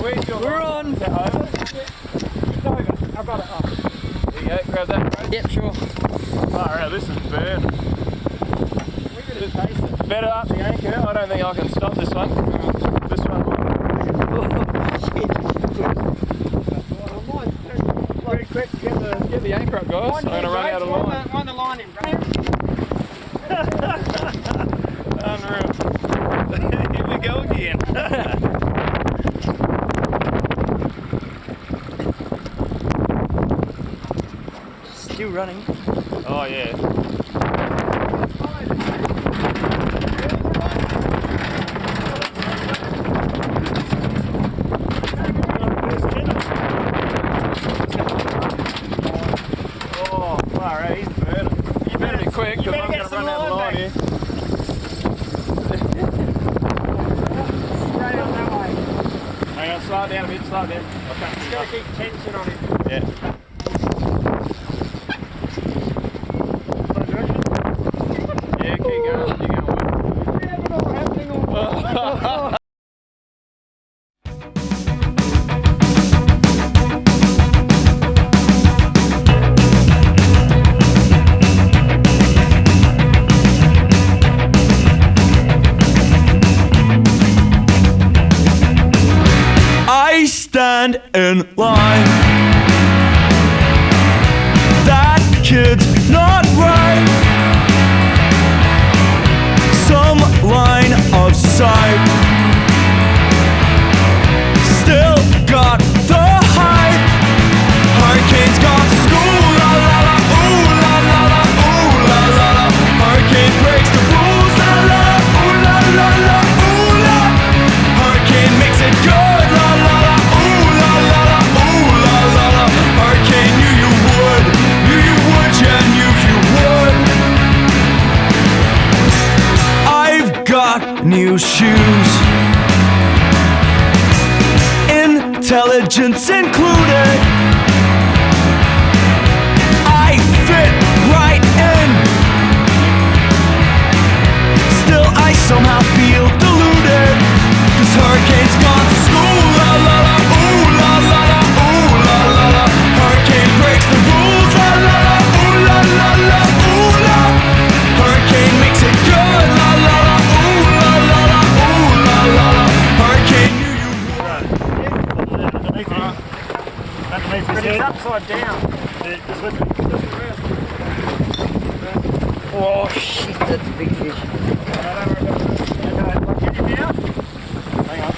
We're on. Is that over? It's over. I've got it up. There you go, grab that, bro. Yep, sure. Alright, this is burning. Better up the anchor. I don't think I can stop this one. This one. Very quick, get the anchor up, guys. I'm going to run out of line. Wind the line in, bro. Unreal. Here we go again. Still running. Oh yeah. Oh, far out, he's burning. You better be quick because I'm going to run out of line here. Straight on that way. Hang on, slow it down a bit, slow it down. Okay. Just gotta keep tension on it. Yeah. Yeah, keep going, keep going. I stand in line. That kid's not right. Some line of sight. Still got the hype. Hurricane's gone to school. La la la, ooh la la la, ooh la la la. Hurricane breaks the rules. La la la, ooh la la la, ooh la. Hurricane makes it good. La la la, ooh la la la, ooh la la la. Hurricane knew you would, yeah, knew you would. I've got new shoes, intelligence included. I fit right in. Still I somehow feel deluded. Cause Hurricane's gone to school. La la la, ooh la la la, ooh la la la. Hurricane breaks the rules. La la la, ooh la la la, ooh la. Hurricane makes it good. La la la, ooh la la la, ooh la la la. Hurricane knew you Underneath his head. Upside down. Oh shit, that's a big fish. Get him out. Hang on.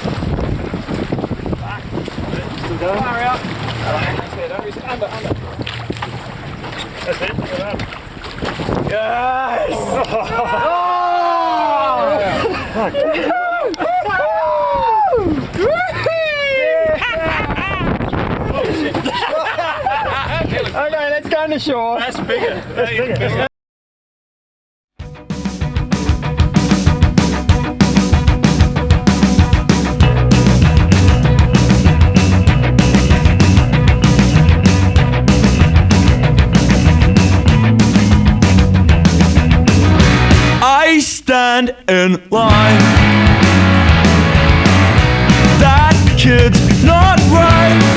Still going? Far out. Under. That's it. Look at that. Yes! Okay, let's go on the shore. That's bigger. That's bigger. I stand in line. That kid's not right.